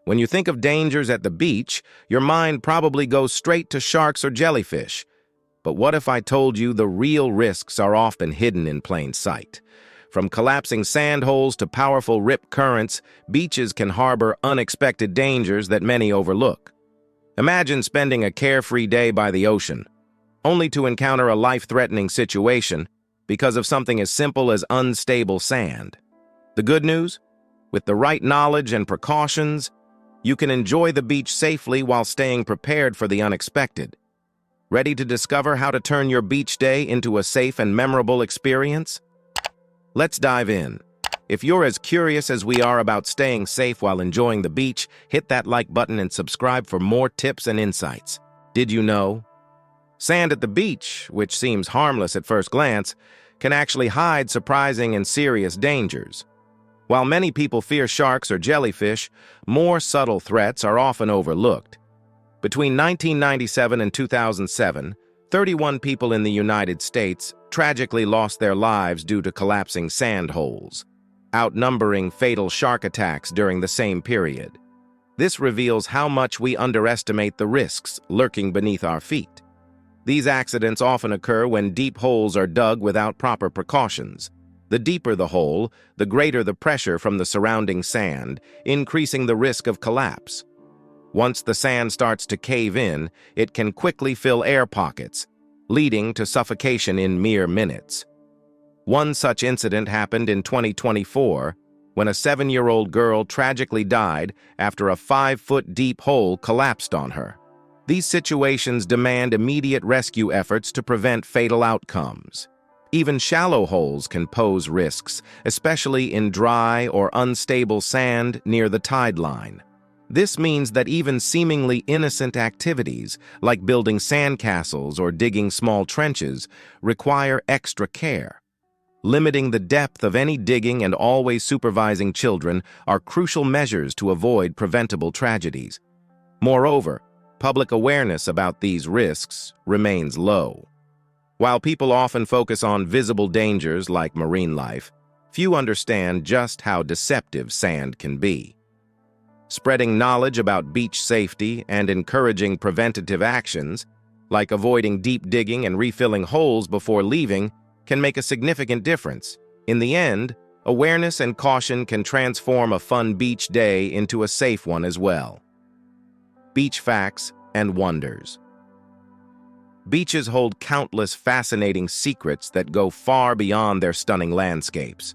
When you think of dangers at the beach, your mind probably goes straight to sharks or jellyfish. But what if I told you the real risks are often hidden in plain sight? From collapsing sand holes to powerful rip currents, beaches can harbor unexpected dangers that many overlook. Imagine spending a carefree day by the ocean, only to encounter a life-threatening situation because of something as simple as unstable sand. The good news? With the right knowledge and precautions, you can enjoy the beach safely while staying prepared for the unexpected. Ready to discover how to turn your beach day into a safe and memorable experience? Let's dive in. If you're as curious as we are about staying safe while enjoying the beach, hit that like button and subscribe for more tips and insights. Did you know? Sand at the beach, which seems harmless at first glance, can actually hide surprising and serious dangers. While many people fear sharks or jellyfish, more subtle threats are often overlooked. Between 1997 and 2007, 31 people in the United States tragically lost their lives due to collapsing sand holes, outnumbering fatal shark attacks during the same period. This reveals how much we underestimate the risks lurking beneath our feet. These accidents often occur when deep holes are dug without proper precautions. The deeper the hole, the greater the pressure from the surrounding sand, increasing the risk of collapse. Once the sand starts to cave in, it can quickly fill air pockets, leading to suffocation in mere minutes. One such incident happened in 2024, when a 7-year-old girl tragically died after a 5-foot deep hole collapsed on her. These situations demand immediate rescue efforts to prevent fatal outcomes. Even shallow holes can pose risks, especially in dry or unstable sand near the tide line. This means that even seemingly innocent activities, like building sandcastles or digging small trenches, require extra care. Limiting the depth of any digging and always supervising children are crucial measures to avoid preventable tragedies. Moreover, public awareness about these risks remains low. While people often focus on visible dangers like marine life, few understand just how deceptive sand can be. Spreading knowledge about beach safety and encouraging preventative actions, like avoiding deep digging and refilling holes before leaving, can make a significant difference. In the end, awareness and caution can transform a fun beach day into a safe one as well. Beach facts and wonders. Beaches hold countless fascinating secrets that go far beyond their stunning landscapes.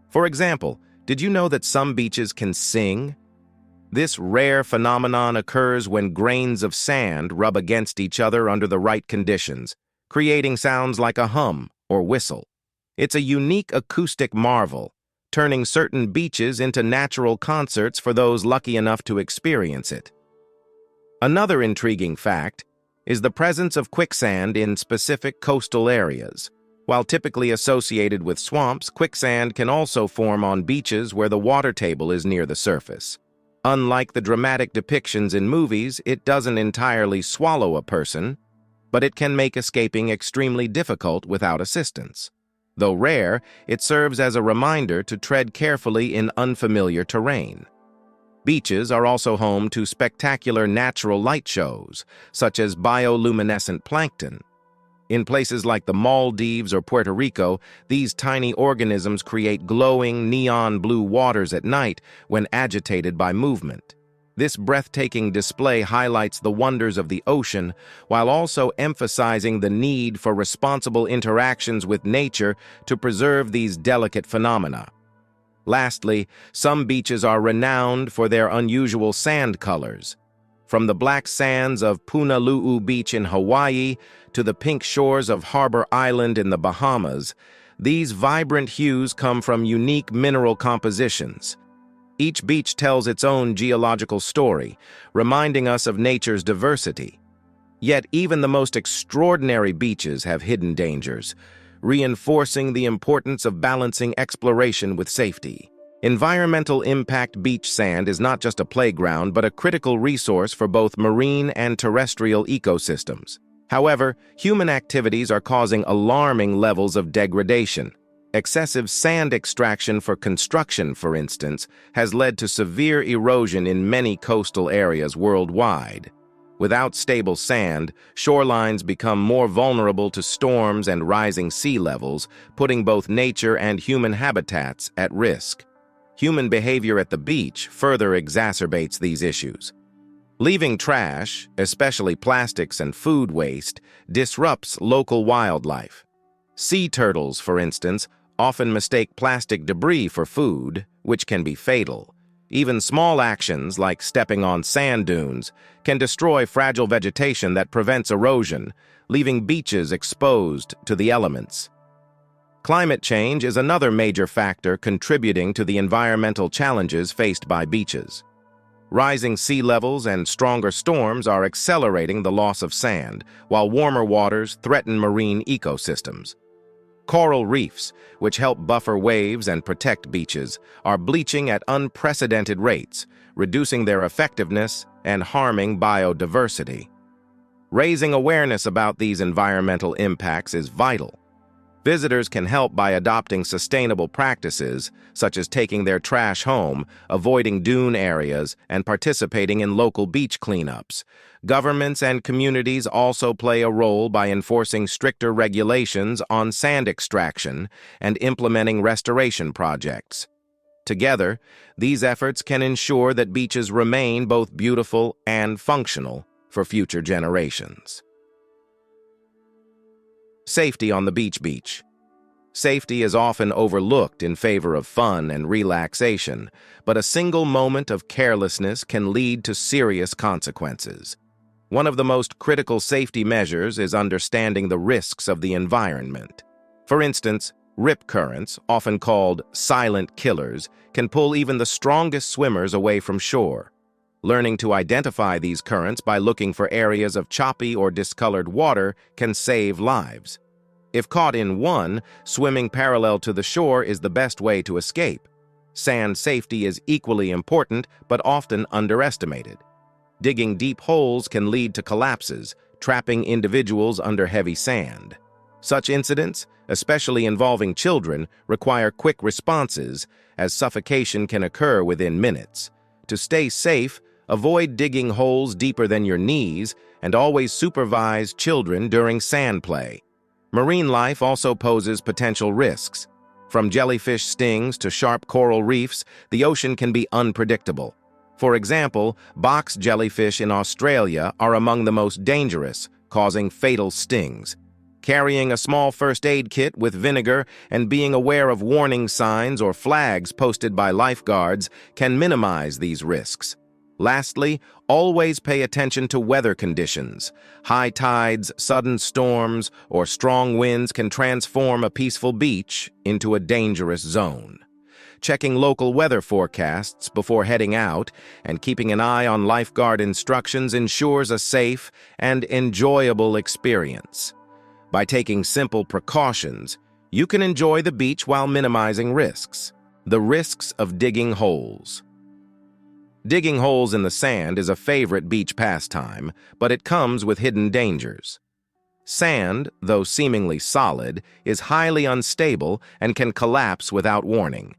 For example, did you know that some beaches can sing? This rare phenomenon occurs when grains of sand rub against each other under the right conditions, creating sounds like a hum or whistle. It's a unique acoustic marvel, turning certain beaches into natural concerts for those lucky enough to experience it. Another intriguing fact is the presence of quicksand in specific coastal areas. While typically associated with swamps, quicksand can also form on beaches where the water table is near the surface. Unlike the dramatic depictions in movies, it doesn't entirely swallow a person, but it can make escaping extremely difficult without assistance. Though rare, it serves as a reminder to tread carefully in unfamiliar terrain. Beaches are also home to spectacular natural light shows, such as bioluminescent plankton. In places like the Maldives or Puerto Rico, these tiny organisms create glowing neon blue waters at night when agitated by movement. This breathtaking display highlights the wonders of the ocean while also emphasizing the need for responsible interactions with nature to preserve these delicate phenomena. Lastly, some beaches are renowned for their unusual sand colors. From the black sands of Punalu'u Beach in Hawaii to the pink shores of Harbor Island in the Bahamas, these vibrant hues come from unique mineral compositions. Each beach tells its own geological story, reminding us of nature's diversity. Yet even the most extraordinary beaches have hidden dangers, reinforcing the importance of balancing exploration with safety. Environmental impact beach sand is not just a playground, but a critical resource for both marine and terrestrial ecosystems. However, human activities are causing alarming levels of degradation. Excessive sand extraction for construction, for instance, has led to severe erosion in many coastal areas worldwide. Without stable sand, shorelines become more vulnerable to storms and rising sea levels, putting both nature and human habitats at risk. Human behavior at the beach further exacerbates these issues. Leaving trash, especially plastics and food waste, disrupts local wildlife. Sea turtles, for instance, often mistake plastic debris for food, which can be fatal. Even small actions like stepping on sand dunes can destroy fragile vegetation that prevents erosion, leaving beaches exposed to the elements. Climate change is another major factor contributing to the environmental challenges faced by beaches. Rising sea levels and stronger storms are accelerating the loss of sand, while warmer waters threaten marine ecosystems. Coral reefs, which help buffer waves and protect beaches, are bleaching at unprecedented rates, reducing their effectiveness and harming biodiversity. Raising awareness about these environmental impacts is vital. Visitors can help by adopting sustainable practices, such as taking their trash home, avoiding dune areas, and participating in local beach cleanups. Governments and communities also play a role by enforcing stricter regulations on sand extraction and implementing restoration projects. Together, these efforts can ensure that beaches remain both beautiful and functional for future generations. Safety on the beach. Safety is often overlooked in favor of fun and relaxation, but a single moment of carelessness can lead to serious consequences. One of the most critical safety measures is understanding the risks of the environment. For instance, rip currents, often called silent killers, can pull even the strongest swimmers away from shore. Learning to identify these currents by looking for areas of choppy or discolored water can save lives. If caught in one, swimming parallel to the shore is the best way to escape. Sand safety is equally important, but often underestimated. Digging deep holes can lead to collapses, trapping individuals under heavy sand. Such incidents, especially involving children, require quick responses, as suffocation can occur within minutes. To stay safe, avoid digging holes deeper than your knees, and always supervise children during sand play. Marine life also poses potential risks. From jellyfish stings to sharp coral reefs, the ocean can be unpredictable. For example, box jellyfish in Australia are among the most dangerous, causing fatal stings. Carrying a small first aid kit with vinegar and being aware of warning signs or flags posted by lifeguards can minimize these risks. Lastly, always pay attention to weather conditions. High tides, sudden storms, or strong winds can transform a peaceful beach into a dangerous zone. Checking local weather forecasts before heading out and keeping an eye on lifeguard instructions ensures a safe and enjoyable experience. By taking simple precautions, you can enjoy the beach while minimizing risks. The risks of digging holes. Digging holes in the sand is a favorite beach pastime, but it comes with hidden dangers. Sand, though seemingly solid, is highly unstable and can collapse without warning.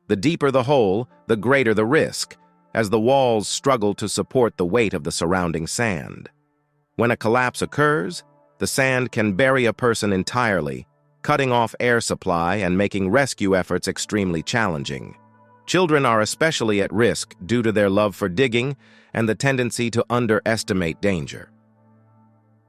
The deeper the hole, the greater the risk, as the walls struggle to support the weight of the surrounding sand. When a collapse occurs, the sand can bury a person entirely, cutting off air supply and making rescue efforts extremely challenging. Children are especially at risk due to their love for digging and the tendency to underestimate danger.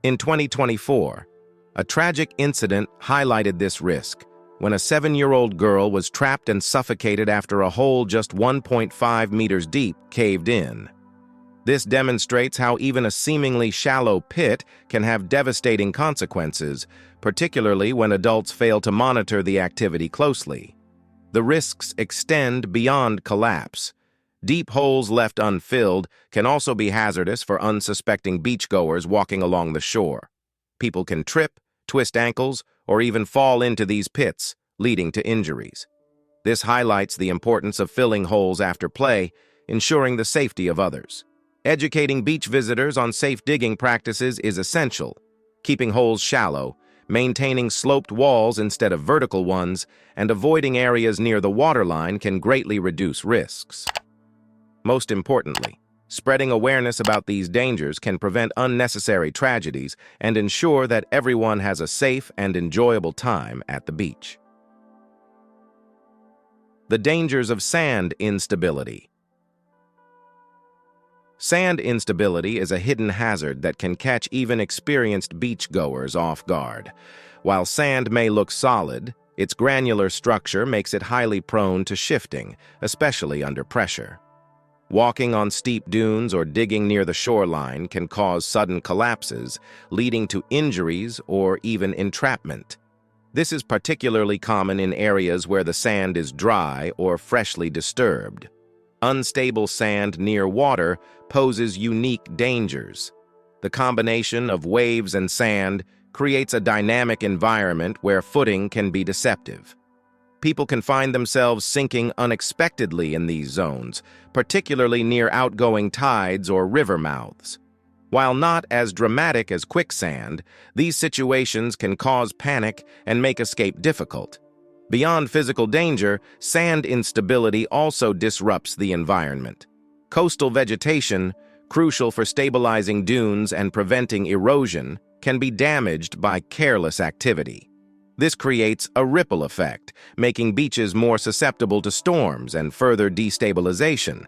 In 2024, a tragic incident highlighted this risk when a 7-year-old girl was trapped and suffocated after a hole just 1.5 meters deep caved in. This demonstrates how even a seemingly shallow pit can have devastating consequences, particularly when adults fail to monitor the activity closely. The risks extend beyond collapse. Deep holes left unfilled can also be hazardous for unsuspecting beachgoers walking along the shore. People can trip, twist ankles, or even fall into these pits, leading to injuries. This highlights the importance of filling holes after play, ensuring the safety of others. Educating beach visitors on safe digging practices is essential. Keeping holes shallow, Maintaining sloped walls instead of vertical ones and avoiding areas near the waterline can greatly reduce risks. Most importantly, spreading awareness about these dangers can prevent unnecessary tragedies and ensure that everyone has a safe and enjoyable time at the beach. The dangers of sand instability. Sand instability is a hidden hazard that can catch even experienced beachgoers off guard. While sand may look solid, its granular structure makes it highly prone to shifting, especially under pressure. Walking on steep dunes or digging near the shoreline can cause sudden collapses, leading to injuries or even entrapment. This is particularly common in areas where the sand is dry or freshly disturbed. Unstable sand near water poses unique dangers. The combination of waves and sand creates a dynamic environment where footing can be deceptive. People can find themselves sinking unexpectedly in these zones, particularly near outgoing tides or river mouths. While not as dramatic as quicksand, these situations can cause panic and make escape difficult. Beyond physical danger, sand instability also disrupts the environment. Coastal vegetation, crucial for stabilizing dunes and preventing erosion, can be damaged by careless activity. This creates a ripple effect, making beaches more susceptible to storms and further destabilization.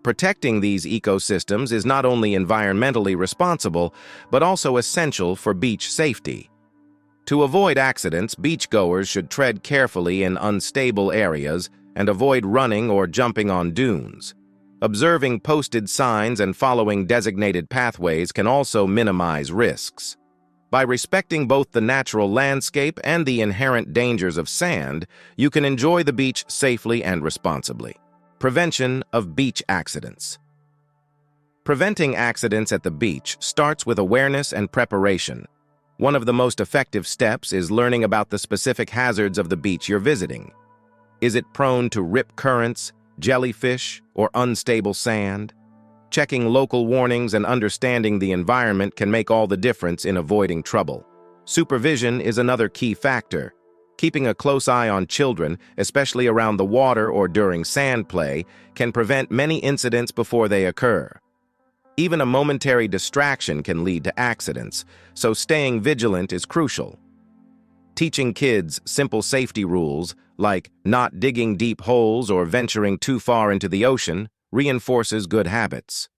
Protecting these ecosystems is not only environmentally responsible, but also essential for beach safety. To avoid accidents, beachgoers should tread carefully in unstable areas and avoid running or jumping on dunes. Observing posted signs and following designated pathways can also minimize risks. By respecting both the natural landscape and the inherent dangers of sand, you can enjoy the beach safely and responsibly. Prevention of beach accidents. Preventing accidents at the beach starts with awareness and preparation. One of the most effective steps is learning about the specific hazards of the beach you're visiting. Is it prone to rip currents, jellyfish, or unstable sand? Checking local warnings and understanding the environment can make all the difference in avoiding trouble. Supervision is another key factor. Keeping a close eye on children, especially around the water or during sand play, can prevent many incidents before they occur. Even a momentary distraction can lead to accidents, so staying vigilant is crucial. Teaching kids simple safety rules, like not digging deep holes or venturing too far into the ocean, reinforces good habits.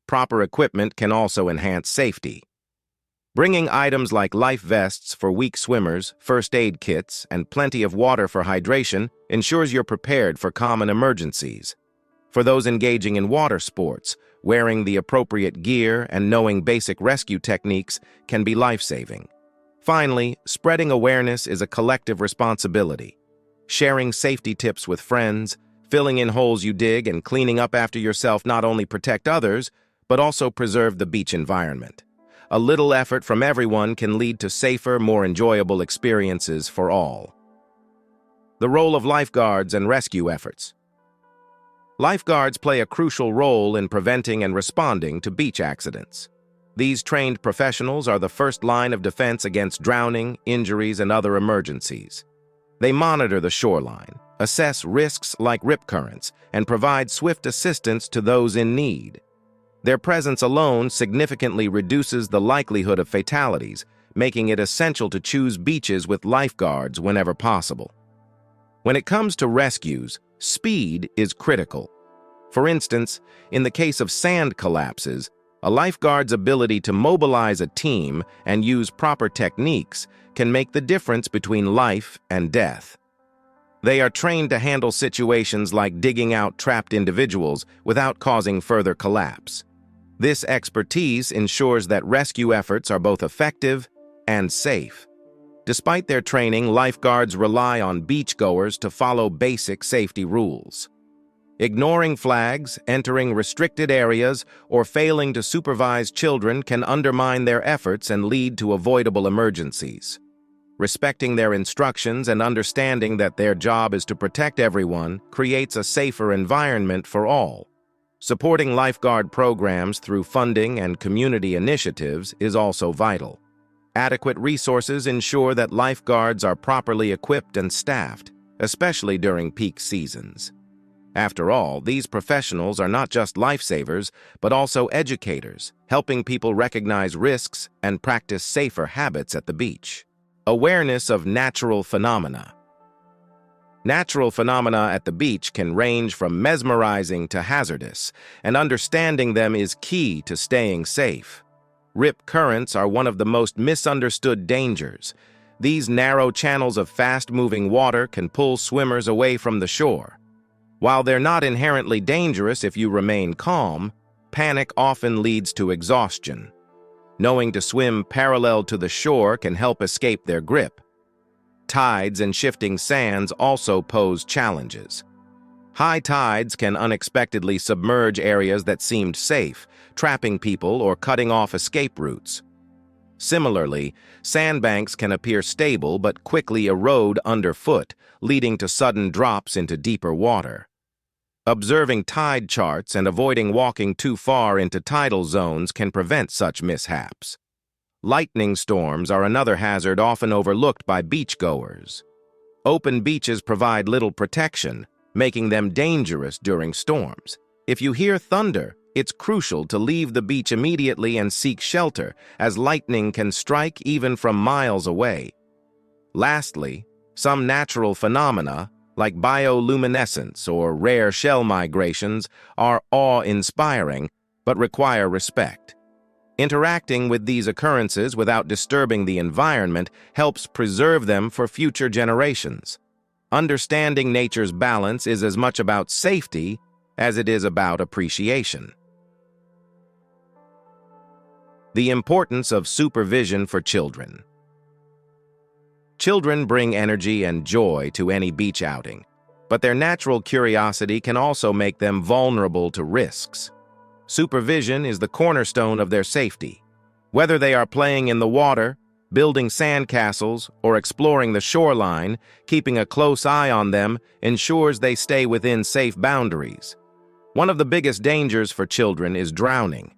Proper equipment can also enhance safety. Bringing items like life vests for weak swimmers, first aid kits, and plenty of water for hydration ensures you're prepared for common emergencies. For those engaging in water sports, wearing the appropriate gear and knowing basic rescue techniques can be life-saving. Finally, spreading awareness is a collective responsibility. Sharing safety tips with friends, filling in holes you dig, and cleaning up after yourself not only protect others, but also preserve the beach environment. A little effort from everyone can lead to safer, more enjoyable experiences for all. The role of lifeguards and rescue efforts. Lifeguards play a crucial role in preventing and responding to beach accidents. These trained professionals are the first line of defense against drowning, injuries, and other emergencies. They monitor the shoreline, assess risks like rip currents, and provide swift assistance to those in need. Their presence alone significantly reduces the likelihood of fatalities, making it essential to choose beaches with lifeguards whenever possible. When it comes to rescues, speed is critical. For instance, in the case of sand collapses, a lifeguard's ability to mobilize a team and use proper techniques can make the difference between life and death. They are trained to handle situations like digging out trapped individuals without causing further collapse. This expertise ensures that rescue efforts are both effective and safe. Despite their training, lifeguards rely on beachgoers to follow basic safety rules. Ignoring flags, entering restricted areas, or failing to supervise children can undermine their efforts and lead to avoidable emergencies. Respecting their instructions and understanding that their job is to protect everyone creates a safer environment for all. Supporting lifeguard programs through funding and community initiatives is also vital. Adequate resources ensure that lifeguards are properly equipped and staffed, especially during peak seasons. After all, these professionals are not just lifesavers, but also educators, helping people recognize risks and practice safer habits at the beach. Awareness of natural phenomena. Natural phenomena at the beach can range from mesmerizing to hazardous, and understanding them is key to staying safe. Rip currents are one of the most misunderstood dangers. These narrow channels of fast-moving water can pull swimmers away from the shore. While they're not inherently dangerous if you remain calm, panic often leads to exhaustion. Knowing to swim parallel to the shore can help escape their grip. Tides and shifting sands also pose challenges. High tides can unexpectedly submerge areas that seemed safe, trapping people or cutting off escape routes. Similarly, sandbanks can appear stable but quickly erode underfoot, leading to sudden drops into deeper water. Observing tide charts and avoiding walking too far into tidal zones can prevent such mishaps. Lightning storms are another hazard often overlooked by beachgoers. Open beaches provide little protection, making them dangerous during storms. If you hear thunder, it's crucial to leave the beach immediately and seek shelter, as lightning can strike even from miles away. Lastly, some natural phenomena, like bioluminescence or rare shell migrations, are awe-inspiring, but require respect. Interacting with these occurrences without disturbing the environment helps preserve them for future generations. Understanding nature's balance is as much about safety as it is about appreciation. The importance of supervision for children. Children bring energy and joy to any beach outing, but their natural curiosity can also make them vulnerable to risks. Supervision is the cornerstone of their safety. Whether they are playing in the water, building sandcastles, or exploring the shoreline, keeping a close eye on them ensures they stay within safe boundaries. One of the biggest dangers for children is drowning.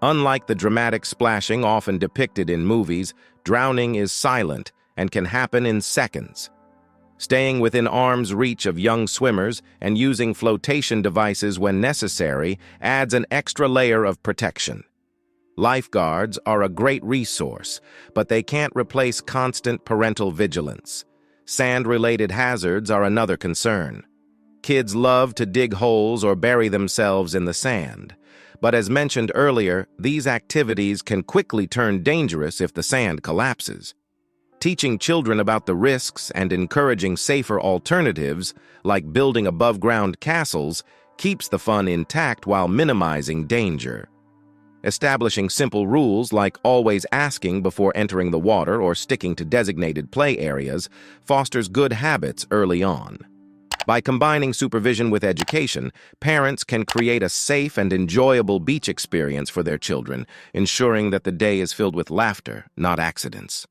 Unlike the dramatic splashing often depicted in movies, drowning is silent and can happen in seconds. Staying within arm's reach of young swimmers and using flotation devices when necessary adds an extra layer of protection. Lifeguards are a great resource, but they can't replace constant parental vigilance. Sand-related hazards are another concern. Kids love to dig holes or bury themselves in the sand. But as mentioned earlier, these activities can quickly turn dangerous if the sand collapses. Teaching children about the risks and encouraging safer alternatives, like building above-ground castles, keeps the fun intact while minimizing danger. Establishing simple rules like always asking before entering the water or sticking to designated play areas fosters good habits early on. By combining supervision with education, parents can create a safe and enjoyable beach experience for their children, ensuring that the day is filled with laughter, not accidents.